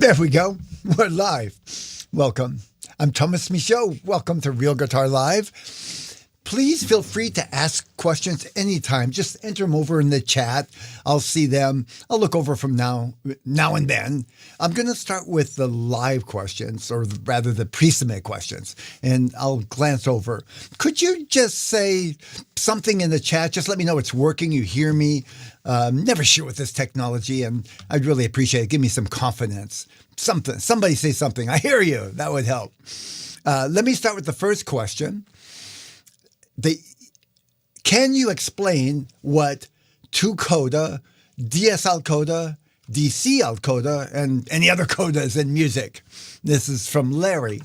There we go. We're live. Welcome. I'm Thomas Michaud. Welcome to Real Guitar Live. Please feel free to ask questions anytime. Just enter them over in the chat. I'll see them. I'll look over from now and then. I'm going to start with the live questions, or rather the pre-submit questions, and I'll glance over. Could you just say something in the chat? Just let me know it's working. You hear me. Never sure with this technology, and I'd really appreciate it. Give me some confidence. Somebody say something. I hear you. That would help. Let me start with the first question. Can you explain what two coda, DSL coda, DCL coda, and any other codas in music? This is from Larry.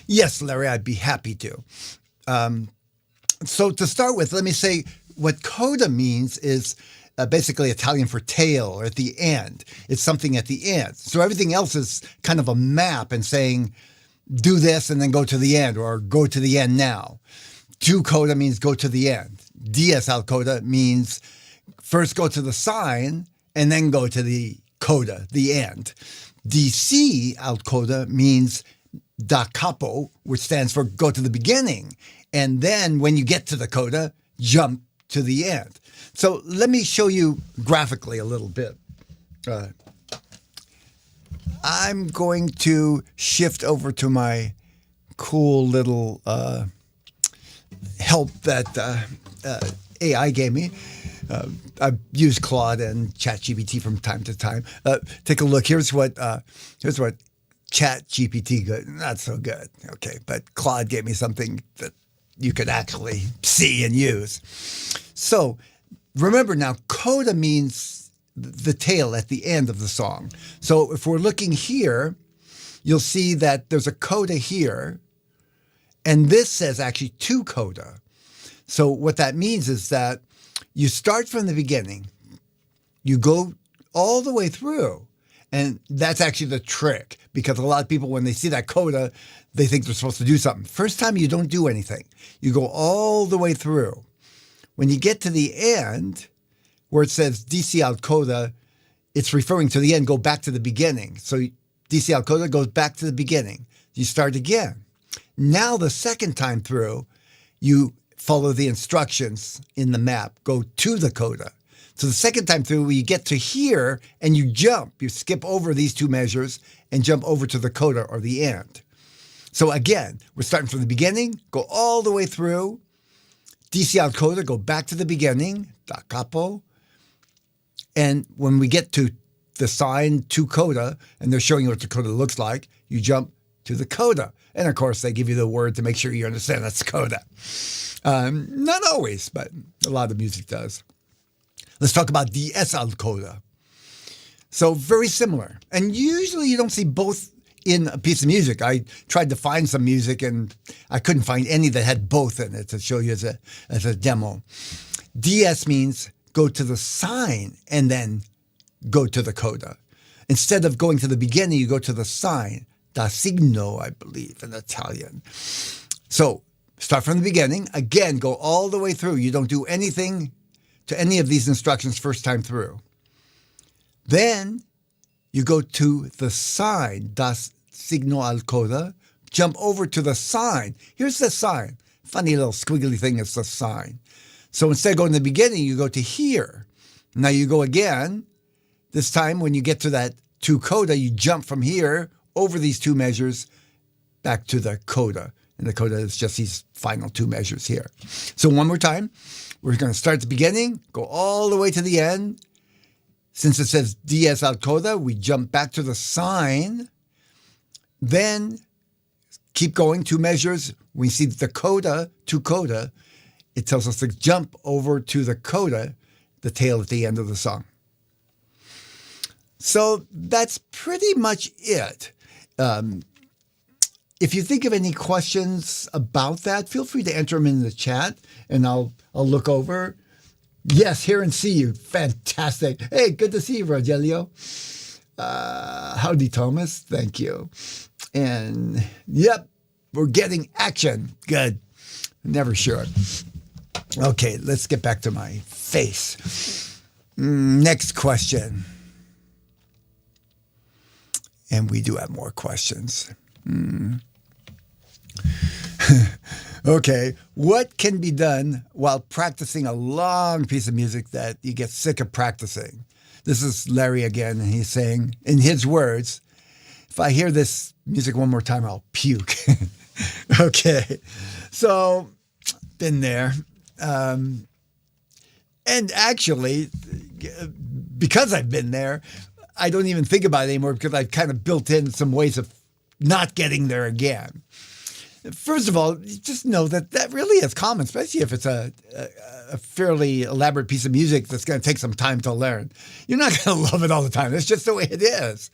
Yes, Larry, I'd be happy to. So to start with, let me say what coda means is basically Italian for tail, or at the end. It's something at the end. So everything else is kind of a map and saying, do this and then go to the end, or go to the end now. Two coda means go to the end. DSL coda means first go to the sign and then go to the coda, the end. DC alt coda means da capo, which stands for go to the beginning. And then when you get to the coda, jump to the end. So let me show you graphically a little bit. I'm going to shift over to my cool little help that AI gave me. I've used Claude and ChatGPT from time to time. Take a look. Here's what ChatGPT good. Not so good. Okay, but Claude gave me something that you could actually see and use. So remember now, coda means the tail at the end of the song. So if we're looking here, you'll see that there's a coda here. And this says actually two coda. So what that means is that you start from the beginning, you go all the way through, and that's actually the trick, because a lot of people, when they see that coda, they think they're supposed to do something. First time, you don't do anything. You go all the way through. When you get to the end, where it says DC alt coda, it's referring to the end, go back to the beginning. So DC alt coda goes back to the beginning. You start again. Now, the second time through, you follow the instructions in the map. Go to the coda. So the second time through, you get to here and you jump. You skip over these two measures and jump over to the coda, or the end. So again, we're starting from the beginning, go all the way through. DC alt coda, go back to the beginning, da capo. And when we get to the sign to coda, and they're showing you what the coda looks like, you jump to the coda. And of course, they give you the word to make sure you understand that's coda. Not always, but a lot of music does. Let's talk about DSL coda. So very similar. And usually you don't see both in a piece of music. I tried to find some music and I couldn't find any that had both in it to show you as a demo. DS means go to the sign and then go to the coda. Instead of going to the beginning, you go to the sign. Da signo, I believe, in Italian. So start from the beginning. Again, go all the way through. You don't do anything to any of these instructions first time through. Then you go to the sign, das signo al coda, jump over to the sign. Here's the sign. Funny little squiggly thing is the sign. So instead of going to the beginning, you go to here. Now you go again. This time when you get to that to coda, you jump from here over these two measures back to the coda. And the coda is just these final two measures here. So one more time, we're going to start at the beginning, go all the way to the end. Since it says DS alt coda, we jump back to the sign. Then keep going, two measures. We see the coda, to coda. It tells us to jump over to the coda, the tail at the end of the song. So that's pretty much it. If you think of any questions about that, feel free to enter them in the chat, and I'll look over. Yes, hear and see you. Fantastic. Hey, good to see you, Rogelio. Howdy, Thomas. Thank you. And yep, we're getting action. Good. Never sure. Okay, let's get back to my face. Next question. And we do have more questions. Okay. What can be done while practicing a long piece of music that you get sick of practicing? This is Larry again, and he's saying, in his words, if I hear this music one more time, I'll puke. Okay. So, been there. And actually, because I've been there, I don't even think about it anymore because I've kind of built in some ways of not getting there again. First of all, just know that that really is common, especially if it's a fairly elaborate piece of music that's going to take some time to learn. You're not going to love it all the time. It's just the way it is.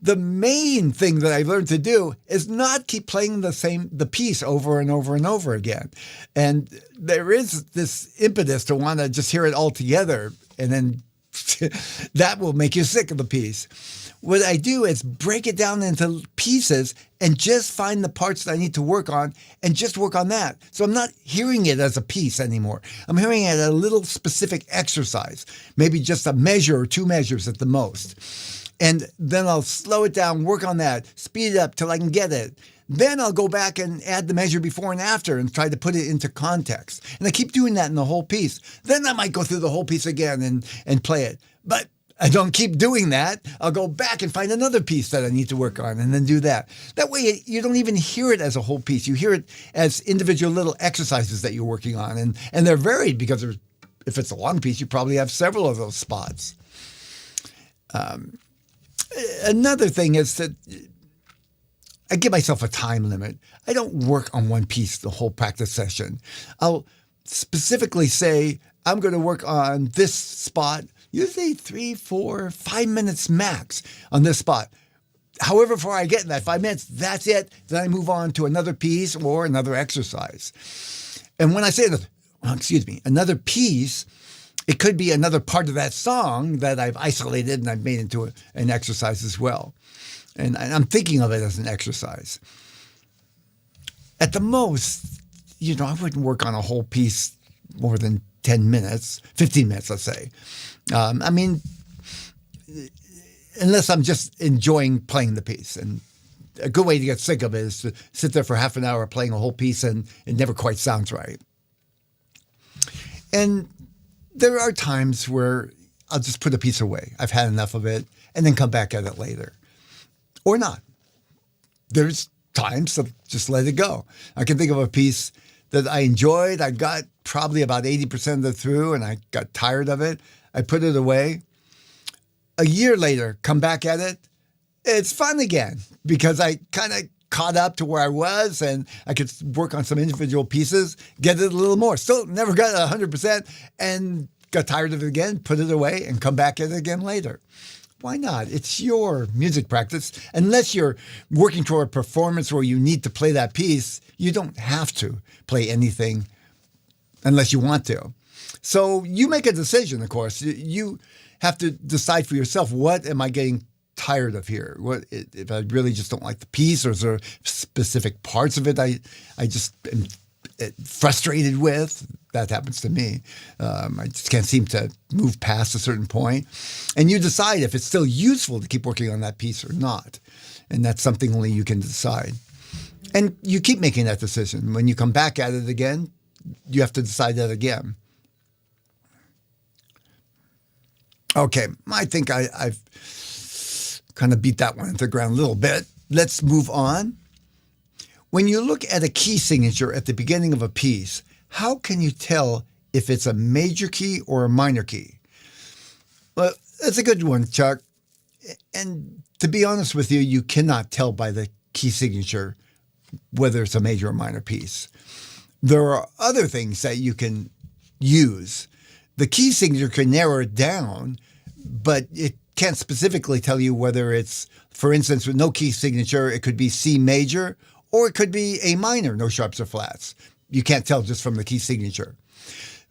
The main thing that I've learned to do is not keep playing the piece over and over and over again. And there is this impetus to want to just hear it all together, and then that will make you sick of the piece. What I do is break it down into pieces and just find the parts that I need to work on and just work on that. So I'm not hearing it as a piece anymore. I'm hearing it as a little specific exercise, maybe just a measure or two measures at the most. And then I'll slow it down, work on that, speed it up till I can get it. Then I'll go back and add the measure before and after and try to put it into context. And I keep doing that in the whole piece. Then I might go through the whole piece again and play it. But I don't keep doing that. I'll go back and find another piece that I need to work on and then do that. That way you don't even hear it as a whole piece. You hear it as individual little exercises that you're working on. And they're varied because if it's a long piece, you probably have several of those spots. Another thing is that I give myself a time limit. I don't work on one piece the whole practice session. I'll specifically say, I'm going to work on this spot, usually 3, 4, 5 minutes max on this spot. However far I get in that 5 minutes, that's it. Then I move on to another piece or another exercise. And when I say another piece, it could be another part of that song that I've isolated and I've made into an exercise as well. And I'm thinking of it as an exercise. At the most, I wouldn't work on a whole piece more than 10 minutes, 15 minutes, let's say. Unless I'm just enjoying playing the piece. And a good way to get sick of it is to sit there for half an hour playing a whole piece and it never quite sounds right. And there are times where I'll just put a piece away. I've had enough of it and then come back at it later. Or not. There's times to just let it go. I can think of a piece that I enjoyed. I got probably about 80% of it through and I got tired of it. I put it away. A year later, come back at it. It's fun again because I kind of caught up to where I was and I could work on some individual pieces, get it a little more. Still never got 100% and got tired of it again, put it away and come back at it again later. Why not? It's your music practice. Unless you're working toward a performance where you need to play that piece, you don't have to play anything unless you want to. So you make a decision, of course. You have to decide for yourself, what am I getting tired of here? What if I really just don't like the piece, or is there specific parts of it I just am frustrated with? That happens to me. I just can't seem to move past a certain point. And you decide if it's still useful to keep working on that piece or not. And that's something only you can decide. And you keep making that decision. When you come back at it again, you have to decide that again. Okay, I think I've kind of beat that one into the ground a little bit. Let's move on. When you look at a key signature at the beginning of a piece, how can you tell if it's a major key or a minor key? Well, that's a good one, Chuck. And to be honest with you, you cannot tell by the key signature whether it's a major or minor piece. There are other things that you can use. The key signature can narrow it down, but it can't specifically tell you whether it's, for instance, with no key signature, it could be C major, or it could be A minor, no sharps or flats. You can't tell just from the key signature.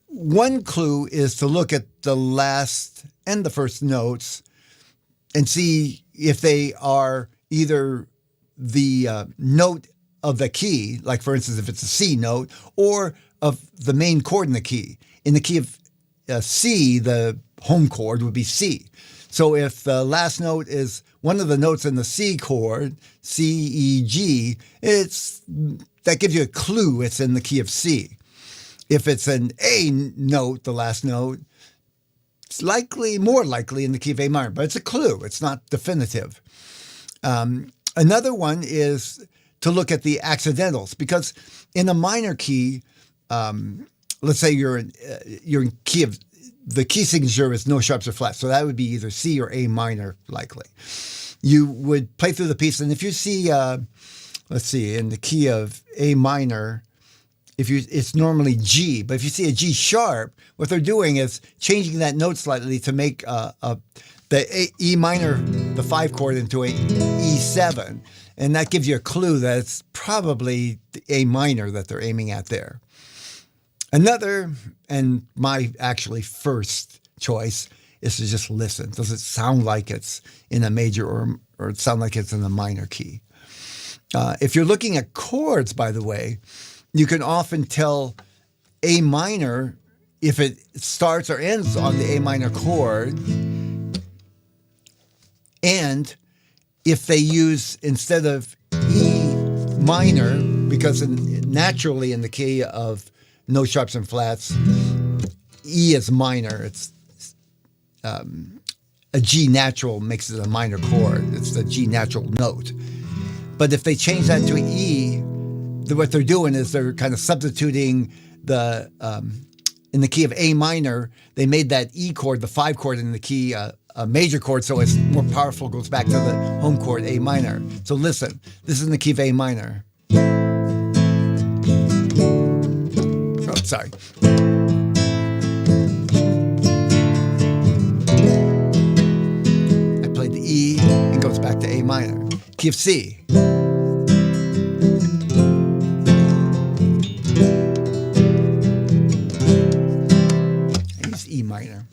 One clue is to look at the last and the first notes and see if they are either the note of the key, like for instance, if it's a C note, or of the main chord in the key. In the key of C, the home chord would be C. So if the last note is one of the notes in the C chord, C, E, G, that gives you a clue it's in the key of C. If it's an A note, the last note, it's more likely in the key of A minor, but it's a clue. It's not definitive. Another one is to look at the accidentals, because in a minor key, let's say you're in key of, the key signature is no sharps or flats, so that would be either C or A minor, likely. You would play through the piece, and if you see, let's see, in the key of A minor, it's normally G, but if you see a G sharp, what they're doing is changing that note slightly to make the E minor, the 5 chord, into a E7, and that gives you a clue that it's probably the A minor that they're aiming at there. Another, and my actually first choice, is to just listen. Does it sound like it's in a major or it sound like it's in a minor key? If you're looking at chords, by the way, you can often tell A minor if it starts or ends on the A minor chord, and if they use, instead of E minor, because naturally in the key of no sharps and flats, E is minor. It's a G natural makes it a minor chord. It's the G natural note. But if they change that to an E, what they're doing is they're kind of substituting the in the key of A minor. They made that E chord, the 5 chord, in the key a major chord, so it's more powerful. Goes back to the home chord A minor. So listen, this is in the key of A minor. Oh, sorry. I played the E and goes back to A minor. Key of C. I use E minor.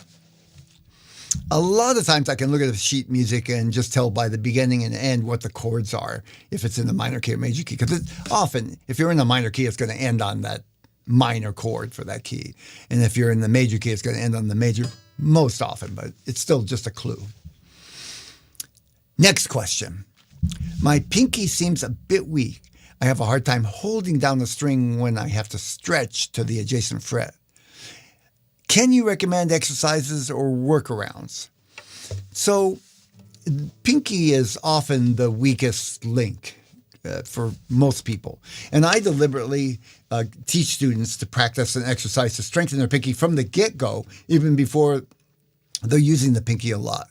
A lot of times I can look at the sheet music and just tell by the beginning and end what the chords are, if it's in the minor key or major key. Because often, if you're in the minor key, it's going to end on that minor chord for that key. And if you're in the major key, it's going to end on the major most often, but it's still just a clue. Next question. My pinky seems a bit weak. I have a hard time holding down the string when I have to stretch to the adjacent fret. Can you recommend exercises or workarounds? So, pinky is often the weakest link for most people. And I deliberately teach students to practice an exercise to strengthen their pinky from the get-go, even before they're using the pinky a lot.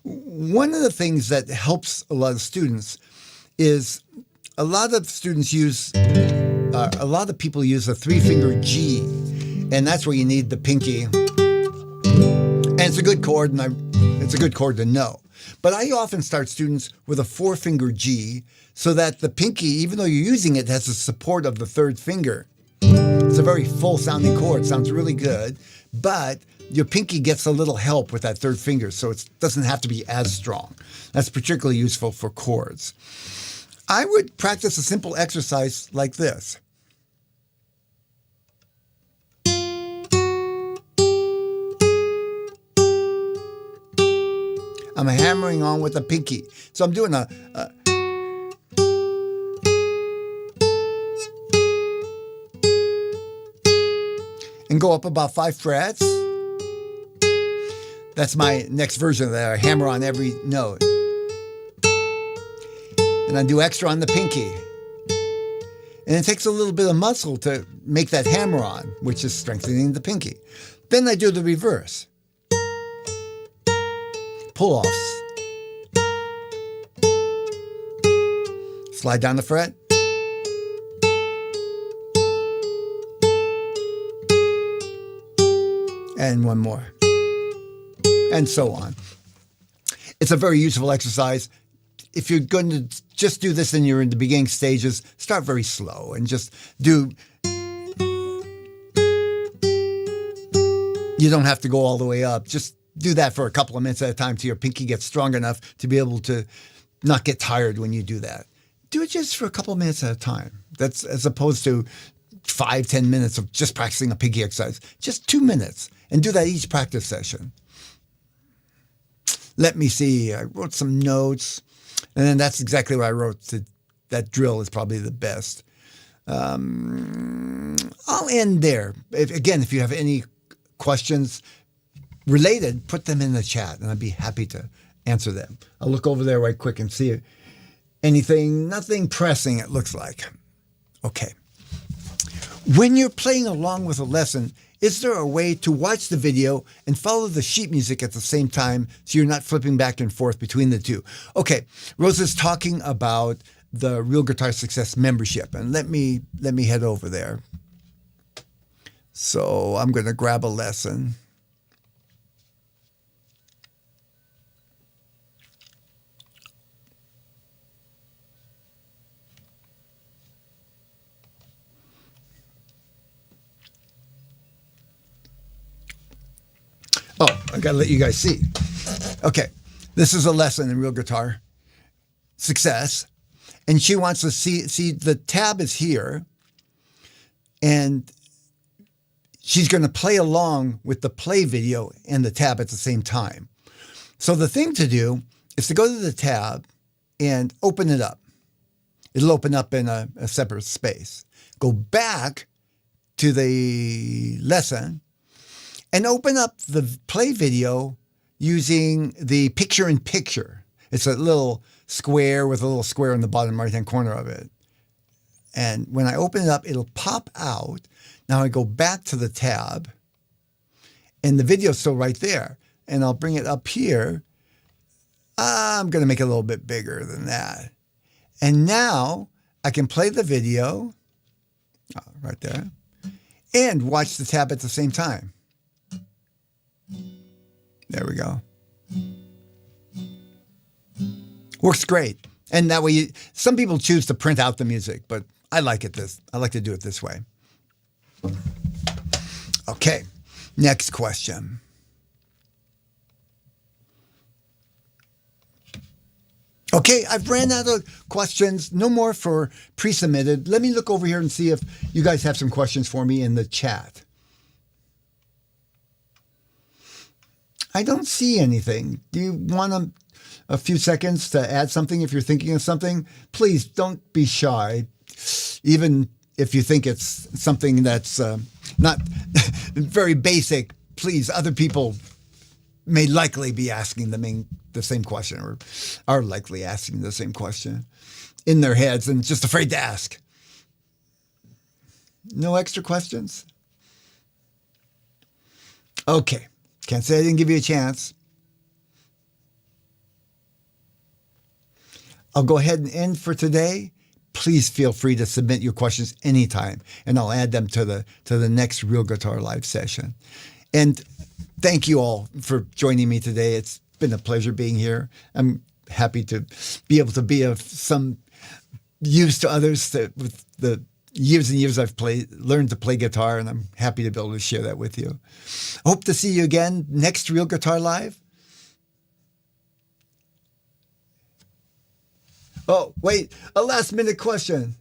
One of the things that helps a lot of students is a lot of people use a 3-finger G, and that's where you need the pinky. And it's a good chord, and it's a good chord to know. But I often start students with a 4-finger G so that the pinky, even though you're using it, has the support of the 3rd finger. It's a very full-sounding chord. Sounds really good, but your pinky gets a little help with that 3rd finger, so it doesn't have to be as strong. That's particularly useful for chords. I would practice a simple exercise like this. I'm hammering on with the pinky. So I'm doing and go up about 5 frets. That's my next version of that. I hammer on every note. And I do extra on the pinky. And it takes a little bit of muscle to make that hammer on, which is strengthening the pinky. Then I do the reverse. Pull-offs. Slide down the fret. And one more. And so on. It's a very useful exercise. If you're going to just do this and you're in the beginning stages, start very slow and just do. You don't have to go all the way up. Just do that for a couple of minutes at a time till your pinky gets strong enough to be able to not get tired when you do that. Do it just for a couple of minutes at a time. That's as opposed to 5-10 minutes of just practicing a pinky exercise. Just 2 minutes, and do that each practice session. let me see. I wrote some notes, and then that's exactly what I wrote. That drill is probably the best. I'll end there. If you have any questions related, put them in the chat, and I'd be happy to answer them. I'll look over there right quick and see anything, nothing pressing, it looks like. Okay. When you're playing along with a lesson, is there a way to watch the video and follow the sheet music at the same time so you're not flipping back and forth between the two? Okay, Rosa's talking about the Real Guitar Success membership, and let me head over there. So I'm going to grab a lesson. Oh, I got to let you guys see. Okay, this is a lesson in Real Guitar Success. And she wants to see the tab is here. And she's going to play along with the play video and the tab at the same time. So the thing to do is to go to the tab and open it up. It'll open up in a separate space. Go back to the lesson and open up the play video using the picture-in-picture. It's a little square with a little square in the bottom right-hand corner of it. And when I open it up, it'll pop out. Now I go back to the tab, and the video's still right there. And I'll bring it up here. I'm going to make it a little bit bigger than that. And now I can play the video, right there, and watch the tab at the same time. There we go. Works great. And that way, some people choose to print out the music, but I like it I like to do it this way. Okay, next question. Okay, I've ran out of questions. No more for pre-submitted. Let me look over here and see if you guys have some questions for me in the chat. I don't see anything. Do you want a few seconds to add something if you're thinking of something? Please don't be shy, even if you think it's something that's not very basic. Please, other people may likely be asking the same question, or are likely asking the same question in their heads and just afraid to ask. No extra questions? Okay. Can't say I didn't give you a chance. I'll go ahead and end for today. Please feel free to submit your questions anytime, and I'll add them to the next Real Guitar Live session. And thank you all for joining me today. It's been a pleasure being here. I'm happy to be able to be of some use to others with the years and years I've learned to play guitar, and I'm happy to be able to share that with you. I hope to see you again next Real Guitar Live. Oh, wait, a last minute question.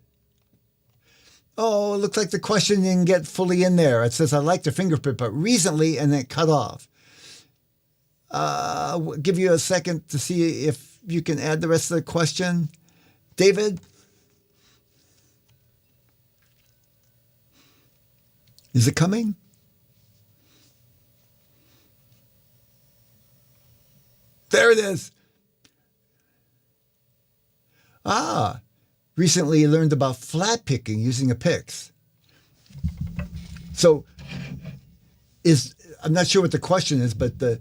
Oh, it looks like the question didn't get fully in there. It says, I like to finger pick, but recently, and then cut off. I'll give you a second to see if you can add the rest of the question. David? Is it coming? There it is. Recently learned about flat picking using a picks. So I'm not sure what the question is, but the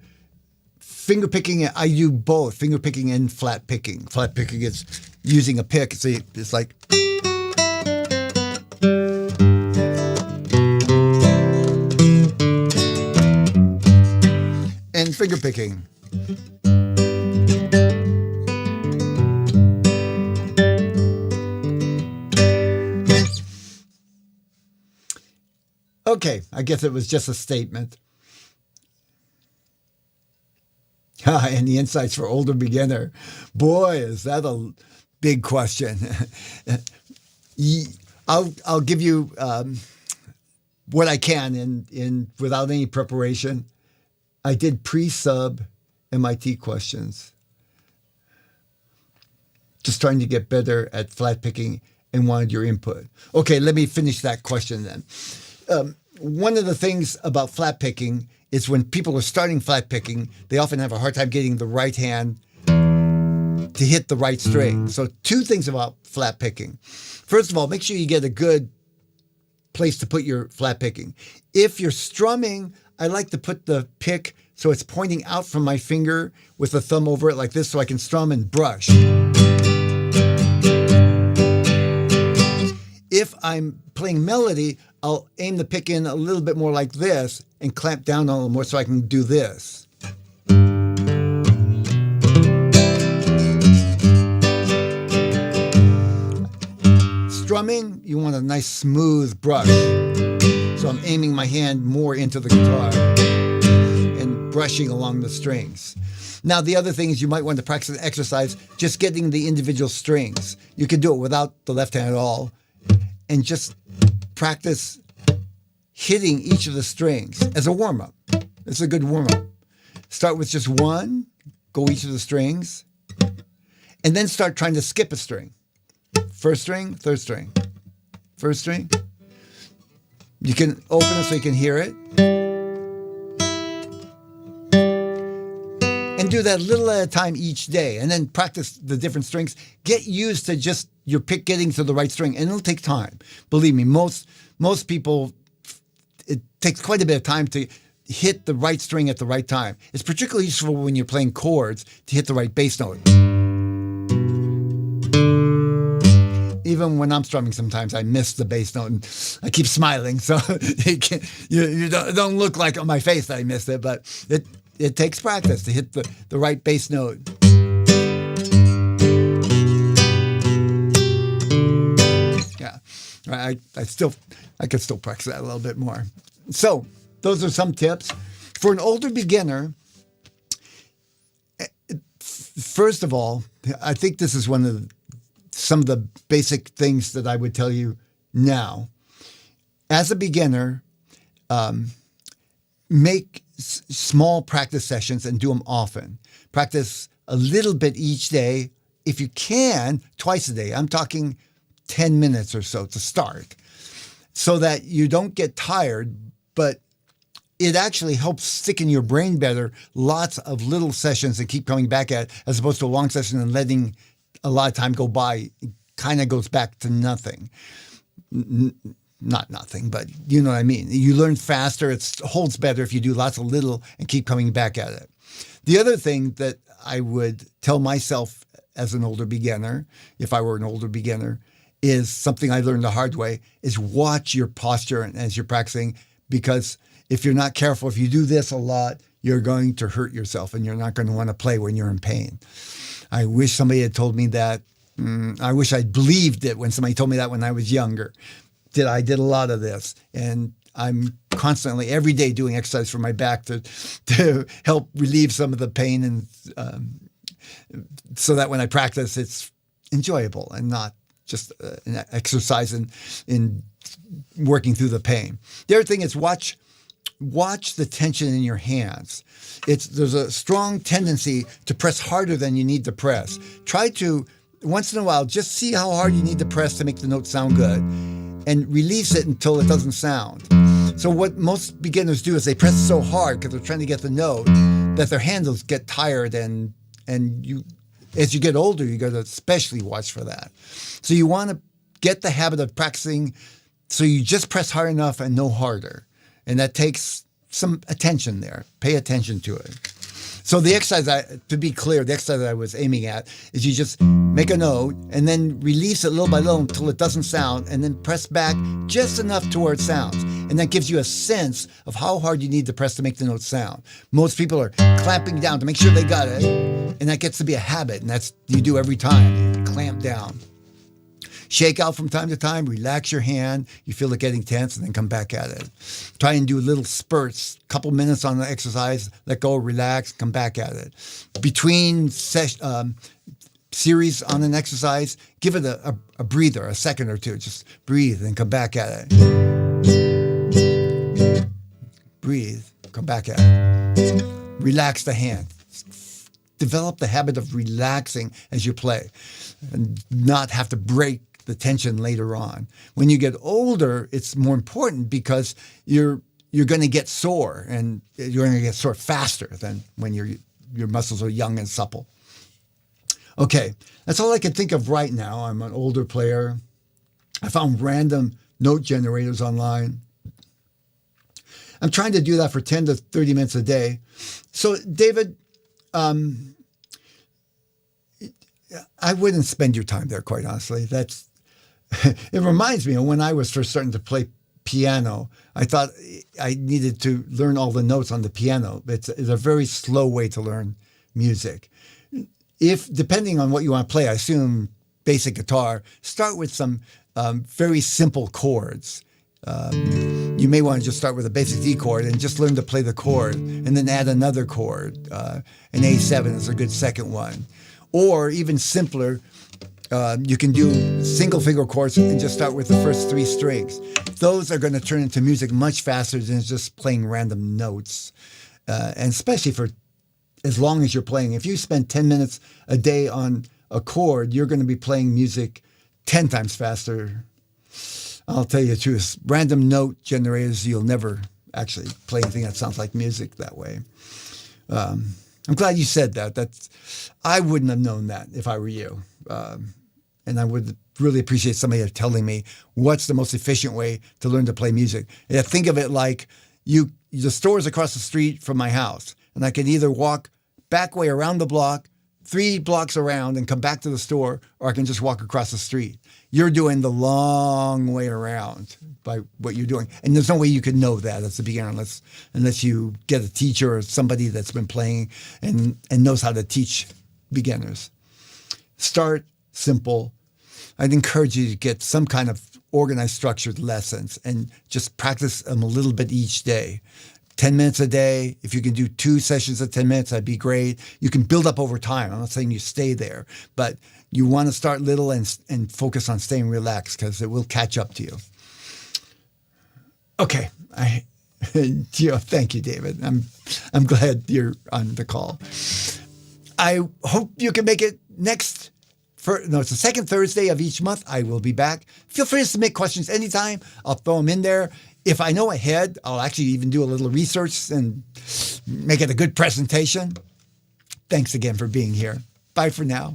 finger picking, I do both, finger picking and flat picking. Flat picking is using a pick. So it's like... and finger picking. Okay, I guess it was just a statement. And the insights for older beginner. Boy, is that a big question. I'll give you what I can in without any preparation. I did pre-sub MIT questions. Just trying to get better at flat picking and wanted your input. Okay, let me finish that question then. One of the things about flat picking is when people are starting flat picking, they often have a hard time getting the right hand to hit the right string. So 2 things about flat picking. First of all, make sure you get a good place to put your flat picking. If you're strumming, I like to put the pick so it's pointing out from my finger with the thumb over it like this so I can strum and brush. If I'm playing melody, I'll aim the pick in a little bit more like this and clamp down a little more so I can do this. Strumming, you want a nice smooth brush. So I'm aiming my hand more into the guitar and brushing along the strings. Now, the other thing is you might want to practice an exercise just getting the individual strings. You can do it without the left hand at all and just practice hitting each of the strings as a warm-up. It's a good warm-up. Start with just one, go each of the strings, and then start trying to skip a string. First string, third string, first string. You can open it so you can hear it. And do that little at a time each day. And then practice the different strings. Get used to just your pick getting to the right string. And it'll take time. Believe me, most people, it takes quite a bit of time to hit the right string at the right time. It's particularly useful when you're playing chords to hit the right bass note. Even when I'm strumming, sometimes I miss the bass note, and I keep smiling, so you don't look like on my face that I missed it, but it takes practice to hit the right bass note. Yeah, I could still practice that a little bit more. So those are some tips for an older beginner. First of all, I think this is some of the basic things that I would tell you now. As a beginner, make small practice sessions and do them often. Practice a little bit each day. If you can, twice a day. I'm talking 10 minutes or so to start so that you don't get tired, but it actually helps stick in your brain better. Lots of little sessions and keep coming back at it, as opposed to a long session and letting a lot of time go by. It kind of goes back to nothing. Not nothing, but you know what I mean. You learn faster. It holds better if you do lots of little and keep coming back at it. The other thing that I would tell myself as an older beginner, if I were an older beginner, is something I learned the hard way, is watch your posture as you're practicing, because if you're not careful, if you do this a lot, you're going to hurt yourself and you're not going to want to play when you're in pain. I wish somebody had told me that. I wish I'd believed it when somebody told me that when I was younger. I did a lot of this, and I'm constantly, every day, doing exercise for my back to help relieve some of the pain, and so that when I practice, it's enjoyable and not just an exercise in working through the pain. The other thing is watch the tension in your hands. There's a strong tendency to press harder than you need to press. Try to, once in a while, just see how hard you need to press to make the note sound good, and release it until it doesn't sound. So what most beginners do is they press so hard because they're trying to get the note that their handles get tired, and you, as you get older, you got to especially watch for that. So you want to get the habit of practicing so you just press hard enough and no harder. And that takes some attention there. Pay attention to it. So the exercise, to be clear, the exercise I was aiming at is you just make a note and then release it little by little until it doesn't sound, and then press back just enough to where it sounds. And that gives you a sense of how hard you need to press to make the note sound. Most people are clamping down to make sure they got it, and that gets to be a habit, and that's you do every time. Clamp down. Shake out from time to time, relax your hand. You feel it getting tense, and then come back at it. Try and do little spurts, couple minutes on the exercise, let go, relax, come back at it. Between series on an exercise, give it a breather, a second or two. Just breathe and come back at it. Breathe, come back at it. Relax the hand. develop the habit of relaxing as you play and not have to break the tension later on. When you get older, it's more important because you're going to get sore, and you're going to get sore faster than when your muscles are young and supple. Okay, that's all I can think of right now. I'm an older player. I found random note generators online. I'm trying to do that for 10 to 30 minutes a day. So, David, I wouldn't spend your time there, quite honestly. It reminds me of when I was first starting to play piano. I thought I needed to learn all the notes on the piano. It's a very slow way to learn music. Depending on what you want to play, I assume basic guitar, start with some very simple chords. You may want to just start with a basic D chord and just learn to play the chord and then add another chord. An A7 is a good second one. Or even simpler, you can do single finger chords and just start with the first 3 strings. Those are going to turn into music much faster than just playing random notes. And especially for as long as you're playing. If you spend 10 minutes a day on a chord, you're going to be playing music 10 times faster. I'll tell you the truth. Random note generators, you'll never actually play anything that sounds like music that way. I'm glad you said that. I wouldn't have known that if I were you. And I would really appreciate somebody telling me what's the most efficient way to learn to play music. Yeah, think of it like the store's across the street from my house, and I can either walk back way around the block, 3 blocks around, and come back to the store, or I can just walk across the street. You're doing the long way around by what you're doing. And there's no way you can know that as a beginner unless you get a teacher or somebody that's been playing and knows how to teach beginners. Start simple. I'd encourage you to get some kind of organized, structured lessons and just practice them a little bit each day. 10 minutes a day. If you can do 2 sessions of 10 minutes, that'd be great. You can build up over time. I'm not saying you stay there, but you want to start little and focus on staying relaxed because it will catch up to you. Okay. Thank you, David. I'm glad you're on the call. I hope you can make it it's the second Thursday of each month. I will be back. Feel free to submit questions anytime. I'll throw them in there. If I know ahead, I'll actually even do a little research and make it a good presentation. Thanks again for being here. Bye for now.